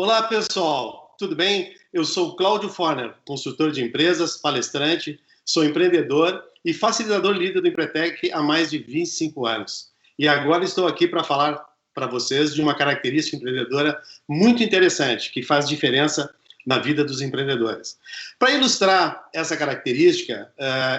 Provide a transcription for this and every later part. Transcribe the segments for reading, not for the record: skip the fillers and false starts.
Olá, pessoal. Tudo bem? Eu sou Cláudio Forner, consultor de empresas, palestrante, sou empreendedor e facilitador líder do Empretec há mais de 25 anos. E agora estou aqui para falar para vocês de uma característica empreendedora muito interessante, que faz diferença na vida dos empreendedores. Para ilustrar essa característica,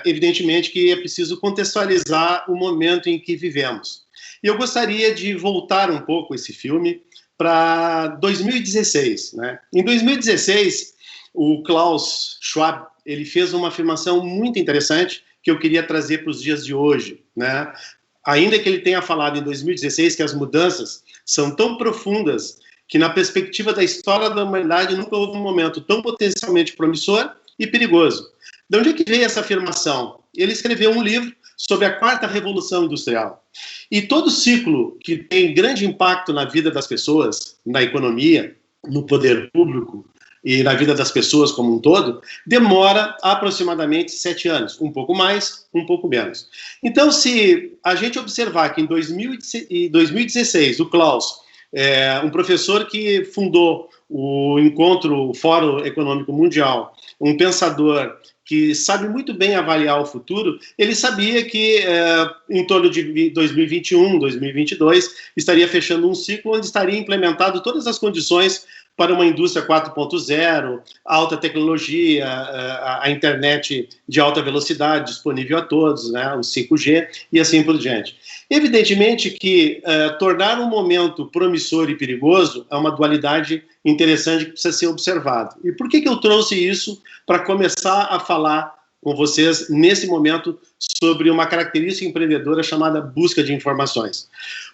evidentemente que é preciso contextualizar o momento em que vivemos. E eu gostaria de voltar um pouco esse filme para 2016, né? Em 2016, o Klaus Schwab, ele fez uma afirmação muito interessante que eu queria trazer para os dias de hoje, né? Ainda que ele tenha falado em 2016 que as mudanças são tão profundas que na perspectiva da história da humanidade nunca houve um momento tão potencialmente promissor e perigoso. De onde é que veio essa afirmação? Ele escreveu um livro sobre a quarta revolução industrial. E todo ciclo que tem grande impacto na vida das pessoas, na economia, no poder público e na vida das pessoas como um todo, demora aproximadamente 7 anos, um pouco mais, um pouco menos. Então, se a gente observar que em 2016 o Klaus, um professor que fundou o Fórum Econômico Mundial, um pensador que sabe muito bem avaliar o futuro, ele sabia que em torno de 2021, 2022, estaria fechando um ciclo onde estaria implementado todas as condições para uma indústria 4.0, alta tecnologia, a internet de alta velocidade disponível a todos, né, o 5G e assim por diante. Evidentemente que tornar um momento promissor e perigoso é uma dualidade interessante que precisa ser observado. E por que eu trouxe isso para começar a falar com vocês nesse momento sobre uma característica empreendedora chamada busca de informações?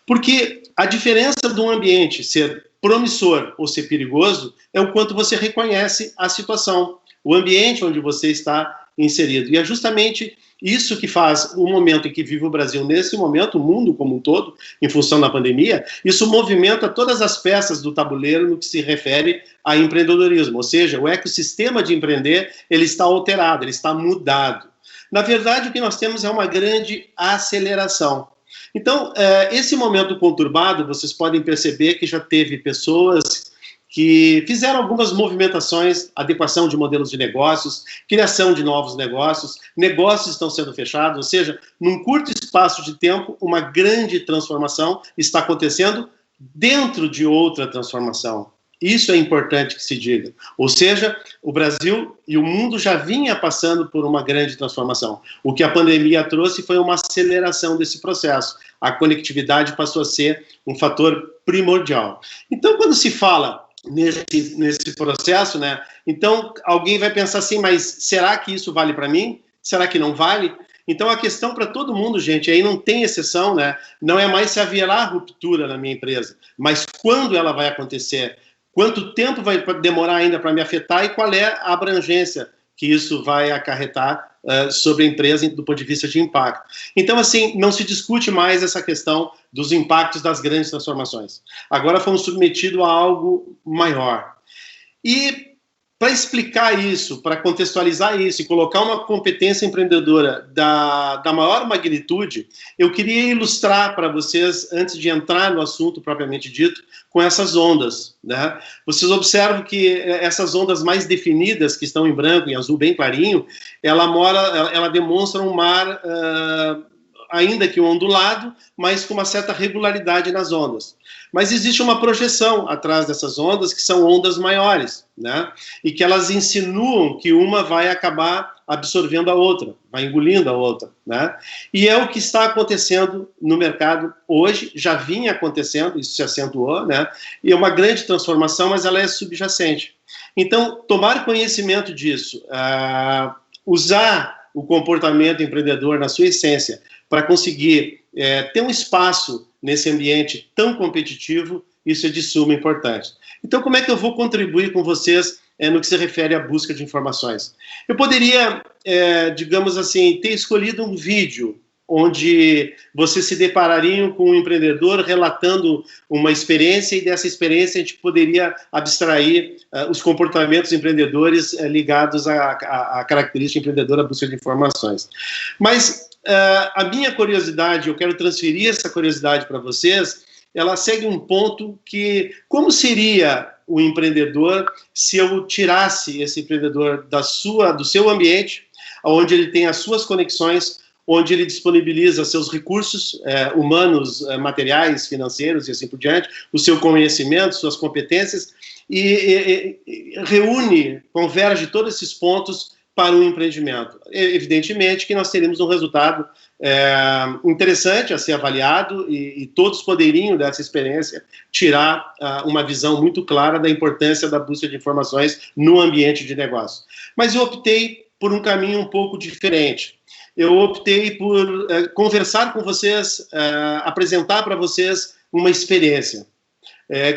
Porque a diferença de um ambiente ser promissor ou ser perigoso é o quanto você reconhece a situação, o ambiente onde você está inserido. E é justamente isso que faz o momento em que vive o Brasil nesse momento, o mundo como um todo, em função da pandemia, isso movimenta todas as peças do tabuleiro no que se refere a empreendedorismo, ou seja, o ecossistema de empreender, ele está alterado, ele está mudado. Na verdade, o que nós temos é uma grande aceleração. Então, esse momento conturbado, vocês podem perceber que já teve pessoas que fizeram algumas movimentações, adequação de modelos de negócios, criação de novos negócios, negócios estão sendo fechados, ou seja, num curto espaço de tempo, uma grande transformação está acontecendo dentro de outra transformação. Isso é importante que se diga. Ou seja, o Brasil e o mundo já vinha passando por uma grande transformação. O que a pandemia trouxe foi uma aceleração desse processo. A conectividade passou a ser um fator primordial. Então, quando se fala nesse processo, né, então alguém vai pensar assim, mas será que isso vale para mim? Será que não vale? Então a questão para todo mundo, gente, aí não tem exceção, né? Não é mais se haverá ruptura na minha empresa, mas quando ela vai acontecer, quanto tempo vai demorar ainda para me afetar e qual é a abrangência que isso vai acarretar sobre a empresa do ponto de vista de impacto. Então, assim, não se discute mais essa questão dos impactos das grandes transformações. Agora fomos submetidos a algo maior. E para explicar isso, para contextualizar isso e colocar uma competência empreendedora da maior magnitude, eu queria ilustrar para vocês, antes de entrar no assunto propriamente dito, com essas ondas, né? Vocês observam que essas ondas mais definidas, que estão em branco e azul bem clarinho, ela demonstra um mar, ainda que ondulado, mas com uma certa regularidade nas ondas. Mas existe uma projeção atrás dessas ondas, que são ondas maiores, né? E que elas insinuam que uma vai acabar absorvendo a outra, vai engolindo a outra, né? E é o que está acontecendo no mercado hoje, já vinha acontecendo, isso se acentuou, né? E é uma grande transformação, mas ela é subjacente. Então, tomar conhecimento disso, usar o comportamento empreendedor na sua essência para conseguir ter um espaço nesse ambiente tão competitivo, isso é de suma importância. Então, como é que eu vou contribuir com vocês no que se refere à busca de informações? Eu poderia, digamos assim, ter escolhido um vídeo onde vocês se deparariam com um empreendedor relatando uma experiência e dessa experiência a gente poderia abstrair os comportamentos empreendedores ligados à característica empreendedora, à busca de informações. Mas a minha curiosidade, eu quero transferir essa curiosidade para vocês, ela segue um ponto que, como seria o empreendedor se eu tirasse esse empreendedor do seu ambiente, onde ele tem as suas conexões, onde ele disponibiliza seus recursos humanos, materiais, financeiros e assim por diante, o seu conhecimento, suas competências, e reúne, converge todos esses pontos para um empreendimento. Evidentemente que nós teríamos um resultado interessante a ser avaliado e todos poderiam, dessa experiência, tirar uma visão muito clara da importância da busca de informações no ambiente de negócio. Mas eu optei por um caminho um pouco diferente. Eu optei por conversar com vocês, apresentar para vocês uma experiência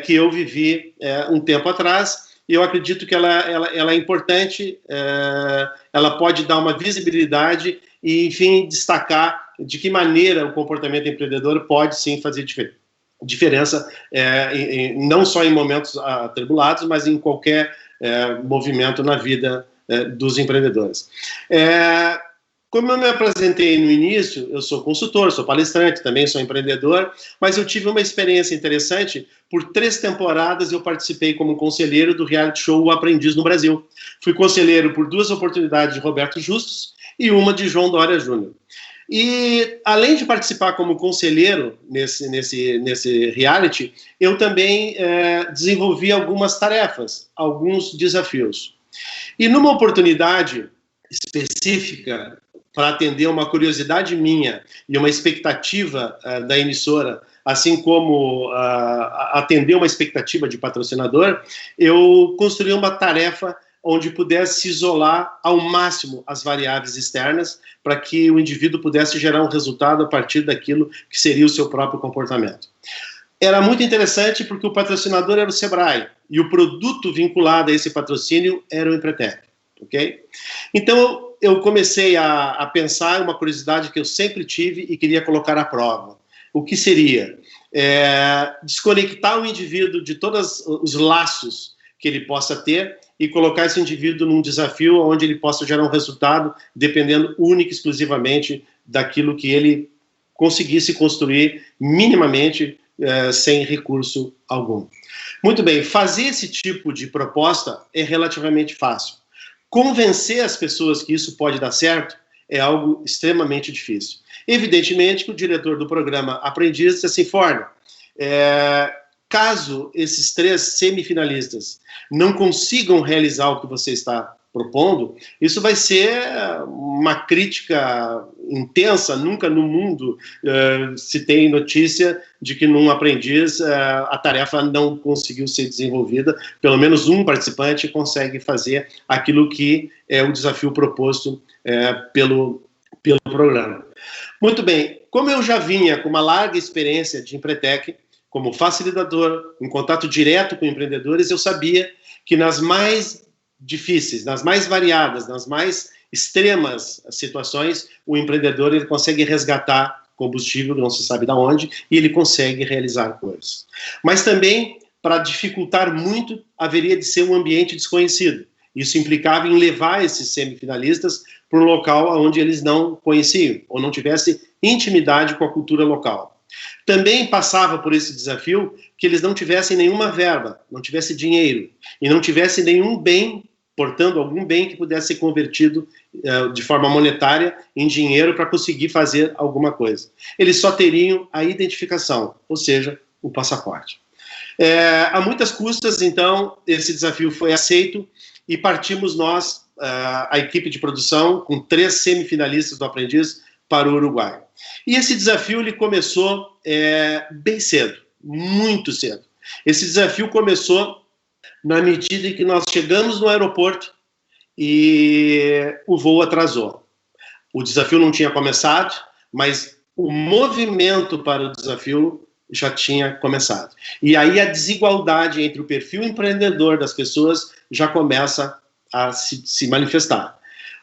que eu vivi um tempo atrás, e eu acredito que ela é importante, ela pode dar uma visibilidade e, enfim, destacar de que maneira o comportamento empreendedor pode, sim, fazer diferença, não só em momentos atribulados, mas em qualquer movimento na vida dos empreendedores. Como eu me apresentei no início, eu sou consultor, sou palestrante, também sou empreendedor, mas eu tive uma experiência interessante. Por 3 temporadas eu participei como conselheiro do reality show O Aprendiz no Brasil. Fui conselheiro por 2 oportunidades de Roberto Justus e uma de João Dória Júnior. E, além de participar como conselheiro nesse reality, eu também desenvolvi algumas tarefas, alguns desafios. E numa oportunidade específica, para atender uma curiosidade minha e uma expectativa da emissora, assim como atender uma expectativa de patrocinador, eu construí uma tarefa onde pudesse isolar ao máximo as variáveis externas para que o indivíduo pudesse gerar um resultado a partir daquilo que seria o seu próprio comportamento. Era muito interessante porque o patrocinador era o Sebrae e o produto vinculado a esse patrocínio era o Empretec. Okay? Então, eu comecei a pensar uma curiosidade que eu sempre tive e queria colocar à prova. O que seria? Desconectar o indivíduo de todos os laços que ele possa ter e colocar esse indivíduo num desafio onde ele possa gerar um resultado dependendo única e exclusivamente daquilo que ele conseguisse construir minimamente sem recurso algum. Muito bem, fazer esse tipo de proposta é relativamente fácil. Convencer as pessoas que isso pode dar certo é algo extremamente difícil. Evidentemente que o diretor do programa Aprendiz disse assim: Forne, caso esses 3 semifinalistas não consigam realizar o que você está propondo, isso vai ser uma crítica intensa. Nunca no mundo se tem notícia de que num aprendiz a tarefa não conseguiu ser desenvolvida. Pelo menos um participante consegue fazer aquilo que é o desafio proposto pelo programa. Muito bem, como eu já vinha com uma larga experiência de Empretec, como facilitador, em contato direto com empreendedores, eu sabia que nas mais difíceis, nas mais variadas, nas mais extremas situações, o empreendedor ele consegue resgatar combustível, não se sabe de onde, e ele consegue realizar coisas. Mas também, para dificultar muito, haveria de ser um ambiente desconhecido. Isso implicava em levar esses semifinalistas para um local onde eles não conheciam, ou não tivessem intimidade com a cultura local. Também passava por esse desafio que eles não tivessem nenhuma verba, não tivessem dinheiro, e não tivessem nenhum bem, portanto, algum bem que pudesse ser convertido de forma monetária em dinheiro para conseguir fazer alguma coisa. Eles só teriam a identificação, ou seja, o passaporte. A muitas custas, então, esse desafio foi aceito e partimos nós, a equipe de produção, com 3 semifinalistas do Aprendiz, para o Uruguai. E esse desafio ele começou bem cedo, muito cedo. Esse desafio começou na medida em que nós chegamos no aeroporto e o voo atrasou. O desafio não tinha começado, mas o movimento para o desafio já tinha começado. E aí a desigualdade entre o perfil empreendedor das pessoas já começa a se manifestar.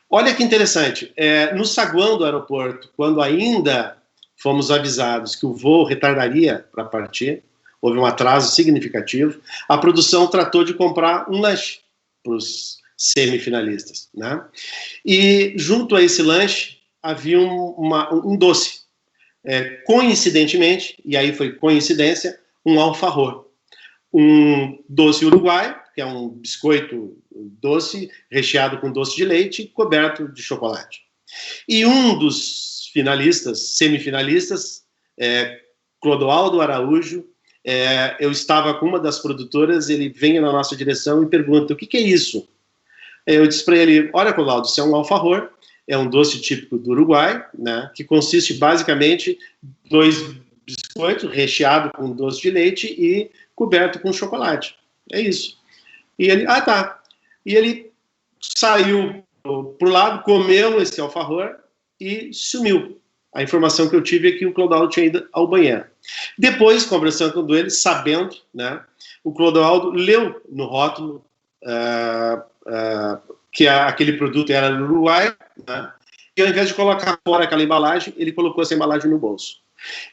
Olha que interessante, no saguão do aeroporto, quando ainda fomos avisados que o voo retardaria para partir, houve um atraso significativo, a produção tratou de comprar um lanche para os semifinalistas, né? E junto a esse lanche havia um doce. Coincidentemente, e aí foi coincidência, um alfajor. um doce uruguaio, que é um biscoito doce, recheado com doce de leite, coberto de chocolate. E um dos finalistas, semifinalistas, Clodoaldo Araújo, eu estava com uma das produtoras, ele vem na nossa direção e pergunta, o que é isso? Eu disse para ele, olha, Clodoaldo, isso é um alfajor, é um doce típico do Uruguai, né, que consiste basicamente em 2 biscoitos recheado com doce de leite e coberto com chocolate. É isso. E ele, tá. E ele saiu pro lado, comeu esse alfajor e sumiu. A informação que eu tive é que o Clodoaldo tinha ido ao banheiro. Depois, conversando com ele, sabendo, né, o Clodoaldo leu no rótulo que aquele produto era do Uruguai, né, e ao invés de colocar fora aquela embalagem, ele colocou essa embalagem no bolso.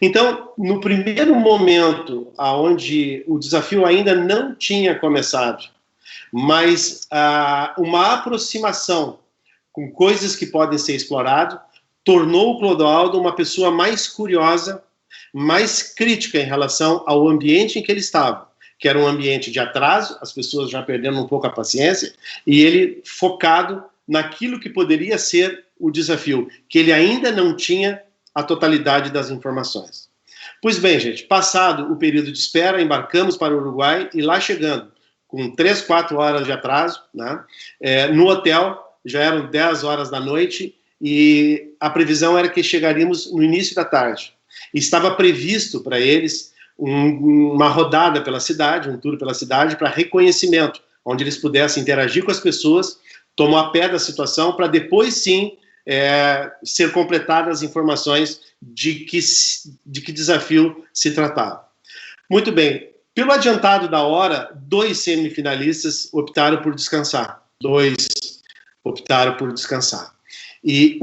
Então, no primeiro momento, onde o desafio ainda não tinha começado, mas uma aproximação com coisas que podem ser exploradas, tornou o Clodoaldo uma pessoa mais curiosa, mais crítica em relação ao ambiente em que ele estava, que era um ambiente de atraso, as pessoas já perdendo um pouco a paciência, e ele focado naquilo que poderia ser o desafio, que ele ainda não tinha a totalidade das informações. Pois bem, gente, passado o período de espera, embarcamos para o Uruguai e lá chegando, com 3, 4 horas de atraso, né, no hotel, já eram 10 horas da noite e a previsão era que chegaríamos no início da tarde. E estava previsto para eles uma rodada pela cidade, um tour pela cidade para reconhecimento, onde eles pudessem interagir com as pessoas, tomar pé da situação para depois sim ser completadas as informações de que desafio se tratava. Muito bem, pelo adiantado da hora, 2 semifinalistas optaram por descansar. 2 optaram por descansar. E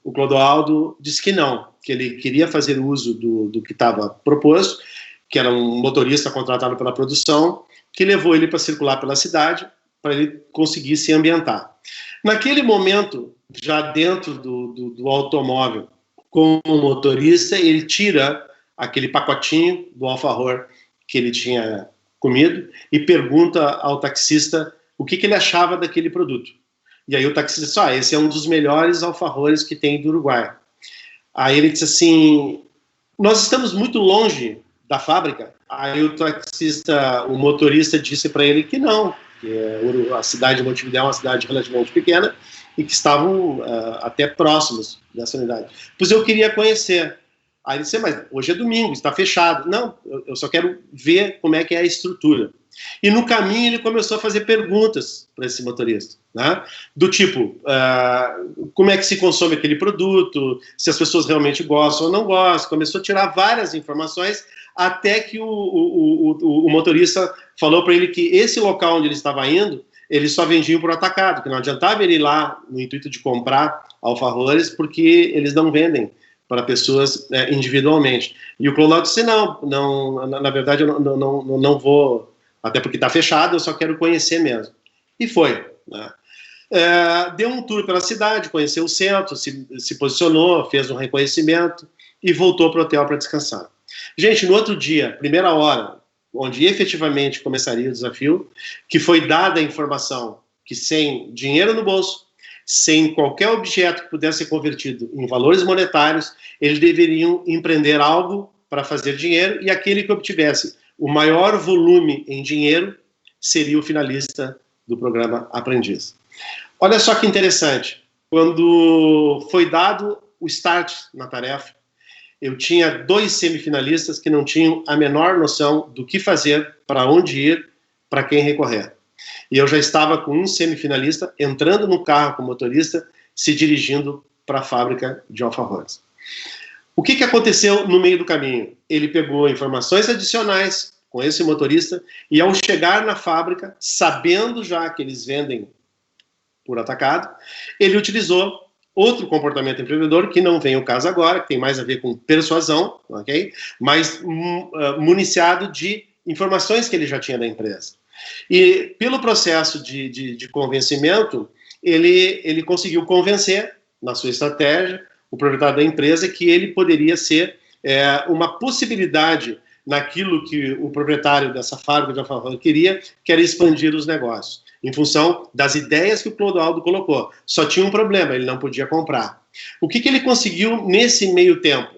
o Clodoaldo disse que não, que ele queria fazer uso do que estava proposto, que era um motorista contratado pela produção, que levou ele para circular pela cidade, para ele conseguir se ambientar. Naquele momento, já dentro do automóvel, com o motorista, ele tira aquele pacotinho do alfajor que ele tinha comido e pergunta ao taxista o que ele achava daquele produto. E aí o taxista disse, esse é um dos melhores alfajores que tem do Uruguai. Aí ele disse assim, nós estamos muito longe da fábrica. Aí o taxista, o motorista disse para ele que não, que a cidade de Montevidéu é uma cidade relativamente pequena e que estavam até próximos dessa unidade. Pois eu queria conhecer. Aí ele disse, mas hoje é domingo, está fechado. Não, eu só quero ver como é que é a estrutura. E no caminho ele começou a fazer perguntas para esse motorista, né? Do tipo, como é que se consome aquele produto, se as pessoas realmente gostam ou não gostam. Começou a tirar várias informações até que o motorista falou para ele que esse local onde ele estava indo, eles só vendiam por atacado, que não adiantava ele ir lá no intuito de comprar alfajores, porque eles não vendem para pessoas individualmente. E o Clodoaldo disse, não, na verdade eu não vou, até porque está fechado, eu só quero conhecer mesmo. E foi, né? Deu um tour pela cidade, conheceu o centro, se posicionou, fez um reconhecimento e voltou para o hotel para descansar. Gente, no outro dia, primeira hora, onde efetivamente começaria o desafio, que foi dada a informação que sem dinheiro no bolso, sem qualquer objeto que pudesse ser convertido em valores monetários, eles deveriam empreender algo para fazer dinheiro e aquele que obtivesse o maior volume em dinheiro seria o finalista do programa Aprendiz. Olha só que interessante, quando foi dado o start na tarefa, eu tinha 2 semifinalistas que não tinham a menor noção do que fazer, para onde ir, para quem recorrer. E eu já estava com um semifinalista entrando no carro com o motorista, se dirigindo para a fábrica de alfajores. O que aconteceu no meio do caminho? Ele pegou informações adicionais com esse motorista e ao chegar na fábrica, sabendo já que eles vendem por atacado, ele utilizou outro comportamento empreendedor, que não vem ao caso agora, que tem mais a ver com persuasão, ok? Mas municiado de informações que ele já tinha da empresa. E pelo processo de convencimento, ele conseguiu convencer, na sua estratégia, o proprietário da empresa que ele poderia ser uma possibilidade naquilo que o proprietário dessa fábrica de alfajor queria, que era expandir os negócios, em função das ideias que o Clodoaldo colocou. Só tinha um problema, ele não podia comprar. O que ele conseguiu nesse meio tempo?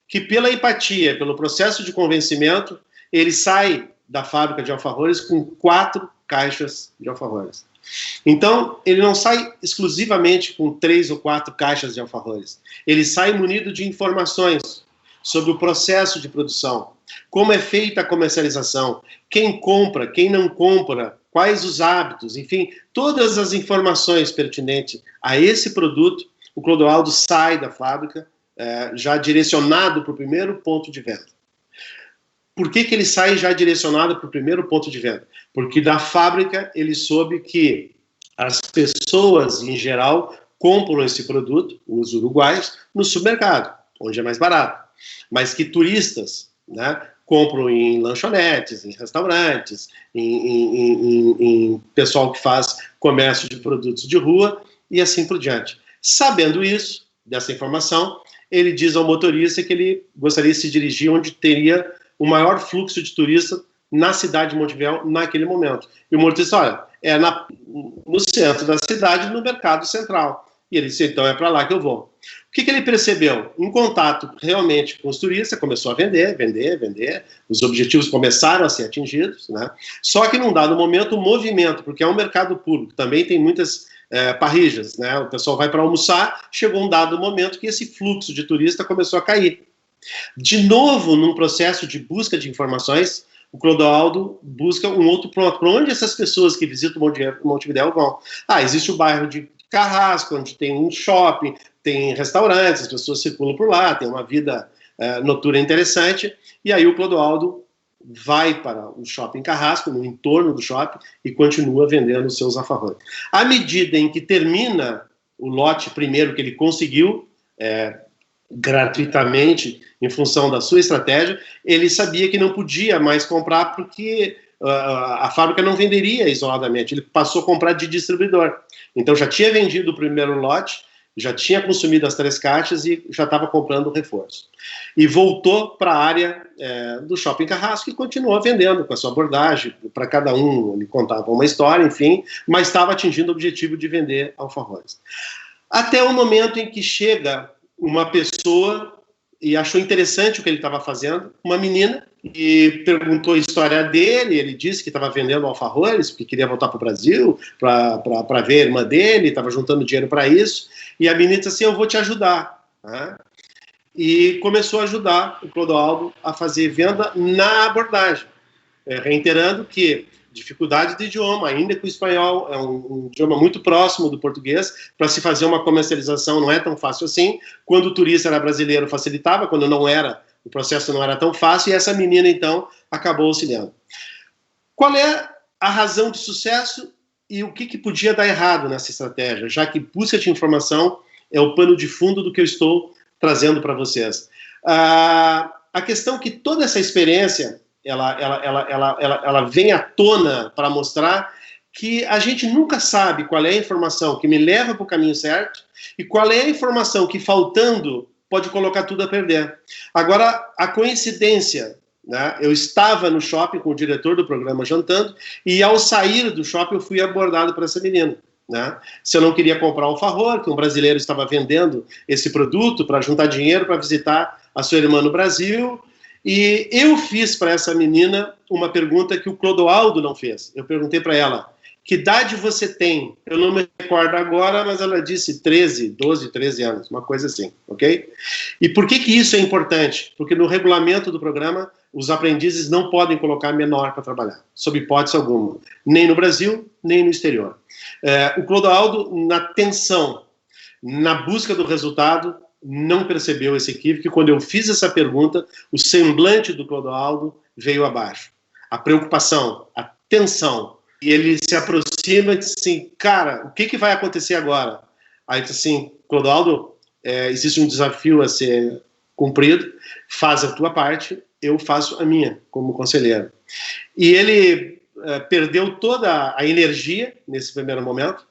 Que pela empatia, pelo processo de convencimento, ele sai da fábrica de alfajores com 4 caixas de alfajores. Então, ele não sai exclusivamente com 3 ou 4 caixas de alfajores. Ele sai munido de informações sobre o processo de produção, como é feita a comercialização, quem compra, quem não compra, quais os hábitos, enfim, todas as informações pertinentes a esse produto. O Clodoaldo sai da fábrica já direcionado para o primeiro ponto de venda. Por que ele sai já direcionado para o primeiro ponto de venda? Porque da fábrica ele soube que as pessoas, em geral, compram esse produto, os uruguaios, no supermercado, onde é mais barato. Mas que turistas, né, compram em lanchonetes, em restaurantes, em pessoal que faz comércio de produtos de rua e assim por diante. Sabendo isso, dessa informação, ele diz ao motorista que ele gostaria de se dirigir onde teria o maior fluxo de turistas na cidade de Montevidéu naquele momento. E o motorista, olha, no centro da cidade, no mercado central. E ele disse, então é para lá que eu vou. O que ele percebeu? Em contato realmente com os turistas, começou a vender, os objetivos começaram a ser atingidos, né? Só que num dado momento o movimento, porque é um mercado público, também tem muitas parrillas, né? O pessoal vai para almoçar, chegou um dado momento que esse fluxo de turista começou a cair. De novo, num processo de busca de informações, o Clodoaldo busca um outro ponto. Para onde essas pessoas que visitam Montevidéu vão? Existe o bairro de Carrasco, onde tem um shopping, tem restaurantes, as pessoas circulam por lá, tem uma vida noturna interessante. E aí o Clodoaldo vai para o shopping Carrasco, no entorno do shopping, e continua vendendo os seus alfajores. À medida em que termina o lote primeiro que ele conseguiu, gratuitamente, em função da sua estratégia, ele sabia que não podia mais comprar porque a fábrica não venderia isoladamente, ele passou a comprar de distribuidor. Então já tinha vendido o primeiro lote, já tinha consumido as 3 caixas e já estava comprando o reforço. E voltou para a área do Shopping Carrasco e continuou vendendo com a sua abordagem, para cada um ele contava uma história, enfim, mas estava atingindo o objetivo de vender alfajores. Até o momento em que chega uma pessoa e achou interessante o que ele estava fazendo, uma menina, e perguntou a história dele, ele disse que estava vendendo alfajores, porque queria voltar para o Brasil, para ver a irmã dele, estava juntando dinheiro para isso, e a menina disse assim, eu vou te ajudar. Né? E começou a ajudar o Clodoaldo a fazer venda na abordagem, reiterando que dificuldade de idioma, ainda que o espanhol é um idioma muito próximo do português, para se fazer uma comercialização não é tão fácil assim. Quando o turista era brasileiro facilitava, quando não era, o processo não era tão fácil, e essa menina então acabou auxiliando. Qual é a razão de sucesso e o que podia dar errado nessa estratégia, já que busca de informação é o pano de fundo do que eu estou trazendo para vocês. A questão é que toda essa experiência ela vem à tona para mostrar que a gente nunca sabe qual é a informação que me leva para o caminho certo e qual é a informação que, faltando, pode colocar tudo a perder. Agora, a coincidência, né? Eu estava no shopping com o diretor do programa jantando e, ao sair do shopping, eu fui abordado por essa menina. Né? Se eu não queria comprar um alfajor, que um brasileiro estava vendendo esse produto para juntar dinheiro para visitar a sua irmã no Brasil. E eu fiz para essa menina uma pergunta que o Clodoaldo não fez. Eu perguntei para ela, que idade você tem? Eu não me recordo agora, mas ela disse 12, 13 anos, uma coisa assim, ok? E por que isso é importante? Porque no regulamento do programa, os aprendizes não podem colocar menor para trabalhar, sob hipótese alguma, nem no Brasil, nem no exterior. O Clodoaldo, na tensão, na busca do resultado, não percebeu esse equívoco, e quando eu fiz essa pergunta, o semblante do Clodoaldo veio abaixo. A preocupação, a tensão. E ele se aproxima e diz assim, cara, o que vai acontecer agora? Aí diz assim, Clodoaldo, existe um desafio a ser cumprido, faz a tua parte, eu faço a minha, como conselheiro. E ele perdeu toda a energia nesse primeiro momento.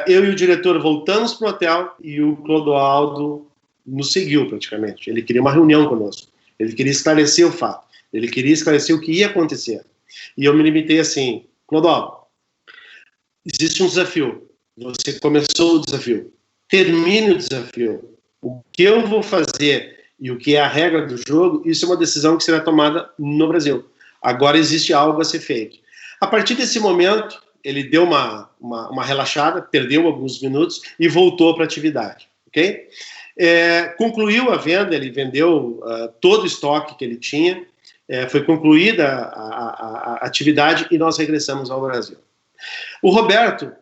Eu e o diretor voltamos para o hotel e o Clodoaldo nos seguiu praticamente. Ele queria uma reunião conosco. Ele queria esclarecer o fato. Ele queria esclarecer o que ia acontecer. E eu me limitei assim, Clodoaldo, existe um desafio. Você começou o desafio. Termine o desafio. O que eu vou fazer e o que é a regra do jogo, isso é uma decisão que será tomada no Brasil. Agora existe algo a ser feito. A partir desse momento, ele deu uma relaxada, perdeu alguns minutos e voltou para a atividade. Okay? Concluiu a venda, ele vendeu todo o estoque que ele tinha, foi concluída a atividade e nós regressamos ao Brasil. O Roberto,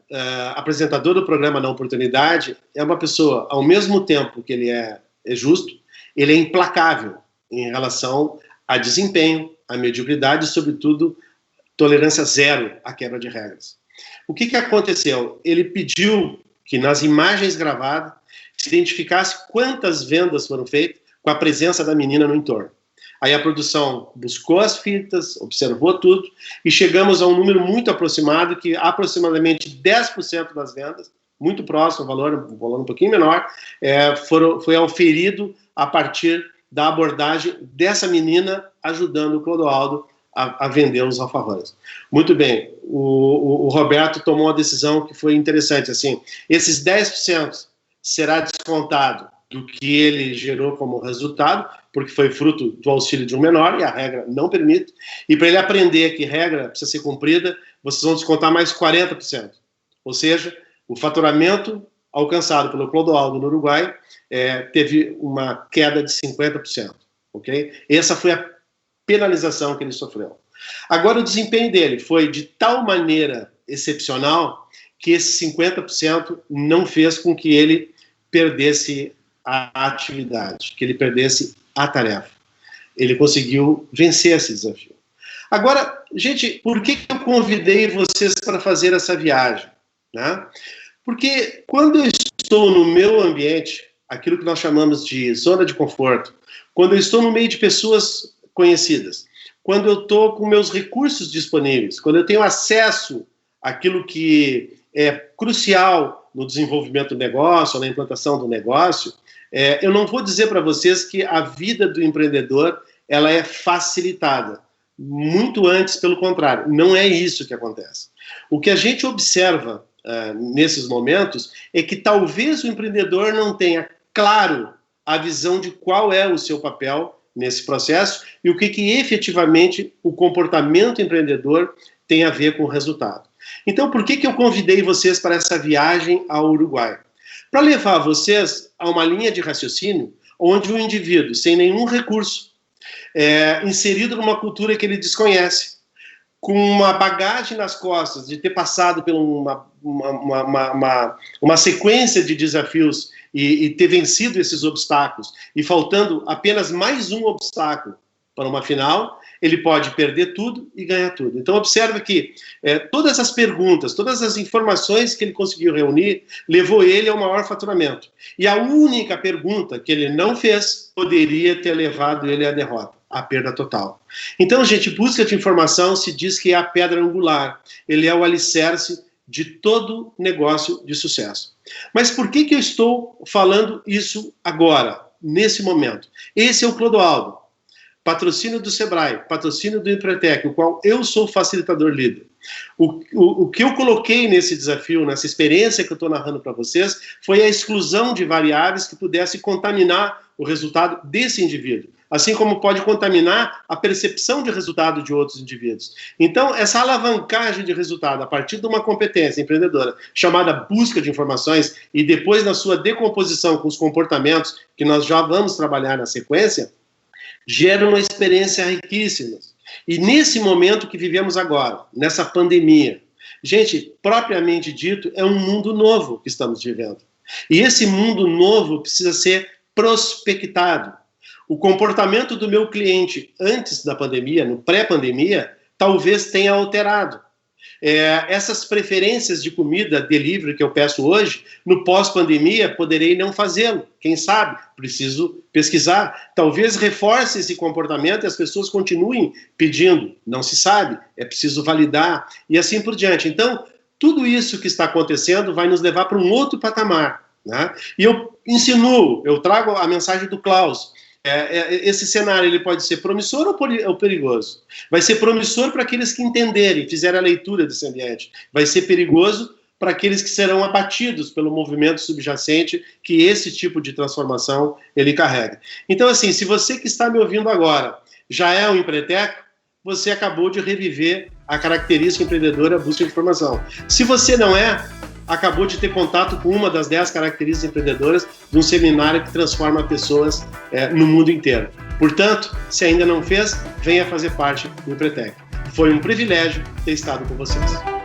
apresentador do programa Na Oportunidade, é uma pessoa, ao mesmo tempo que ele é justo, ele é implacável em relação a desempenho, a mediocridade e, sobretudo, tolerância zero à quebra de regras. O que aconteceu? Ele pediu que nas imagens gravadas se identificasse quantas vendas foram feitas com a presença da menina no entorno. Aí a produção buscou as fitas, observou tudo, e chegamos a um número muito aproximado, que aproximadamente 10% das vendas, muito próximo, um valor um pouquinho menor, foi auferido a partir da abordagem dessa menina ajudando o Clodoaldo a vender os alfajores. Muito bem, o Roberto tomou uma decisão que foi interessante, assim, esses 10% será descontado do que ele gerou como resultado, porque foi fruto do auxílio de um menor, e a regra não permite, e para ele aprender que regra precisa ser cumprida, vocês vão descontar mais 40%. Ou seja, o faturamento alcançado pelo Clodoaldo no Uruguai teve uma queda de 50%. Okay? Essa foi a penalização que ele sofreu. Agora, o desempenho dele foi de tal maneira excepcional que esse 50% não fez com que ele perdesse a atividade, que ele perdesse a tarefa. Ele conseguiu vencer esse desafio. Agora, gente, por que eu convidei vocês para fazer essa viagem? Né? Porque quando eu estou no meu ambiente, aquilo que nós chamamos de zona de conforto, quando eu estou no meio de pessoas conhecidas, quando eu estou com meus recursos disponíveis, quando eu tenho acesso àquilo que é crucial no desenvolvimento do negócio, na implantação do negócio, eu não vou dizer para vocês que a vida do empreendedor ela é facilitada. Muito antes, pelo contrário, não é isso que acontece. O que a gente observa nesses momentos é que talvez o empreendedor não tenha claro a visão de qual é o seu papel nesse processo e o que efetivamente o comportamento empreendedor tem a ver com o resultado. Então, por que eu convidei vocês para essa viagem ao Uruguai? Para levar vocês a uma linha de raciocínio onde o indivíduo, sem nenhum recurso, inserido numa cultura que ele desconhece, com uma bagagem nas costas de ter passado por uma sequência de desafios e ter vencido esses obstáculos, e faltando apenas mais um obstáculo para uma final, ele pode perder tudo e ganhar tudo. Então, observe que todas as perguntas, todas as informações que ele conseguiu reunir, levou ele ao maior faturamento. E a única pergunta que ele não fez poderia ter levado ele à derrota, à perda total. Então, gente, busca de informação se diz que é a pedra angular. Ele é o alicerce de todo negócio de sucesso. Mas por que eu estou falando isso agora, nesse momento? Esse é o Clodoaldo. Patrocínio do Sebrae, patrocínio do Empretec, o qual eu sou facilitador líder. O que eu coloquei nesse desafio, nessa experiência que eu estou narrando para vocês, foi a exclusão de variáveis que pudessem contaminar o resultado desse indivíduo, assim como pode contaminar a percepção de resultado de outros indivíduos. Então, essa alavancagem de resultado a partir de uma competência empreendedora chamada busca de informações e depois na sua decomposição com os comportamentos que nós já vamos trabalhar na sequência, gera uma experiência riquíssima. E nesse momento que vivemos agora, nessa pandemia, gente, propriamente dito, é um mundo novo que estamos vivendo. E esse mundo novo precisa ser prospectado. O comportamento do meu cliente antes da pandemia, no pré-pandemia, talvez tenha alterado. Essas preferências de comida delivery que eu peço hoje, no pós-pandemia, poderei não fazê-lo. Quem sabe? Preciso pesquisar. Talvez reforce esse comportamento e as pessoas continuem pedindo. Não se sabe. É preciso validar e assim por diante. Então, tudo isso que está acontecendo vai nos levar para um outro patamar. Né? E eu insinuo, eu trago a mensagem do Klaus. Esse cenário ele pode ser promissor ou perigoso. Vai ser promissor para aqueles que entenderem, fizerem a leitura desse ambiente. Vai ser perigoso para aqueles que serão abatidos pelo movimento subjacente que esse tipo de transformação ele carrega. Então, assim, se você que está me ouvindo agora já é um empreteco, você acabou de reviver a característica empreendedora busca de informação. Se você não é, acabou de ter contato com uma das 10 características empreendedoras de um seminário que transforma pessoas no mundo inteiro. Portanto, se ainda não fez, venha fazer parte do Empretec. Foi um privilégio ter estado com vocês.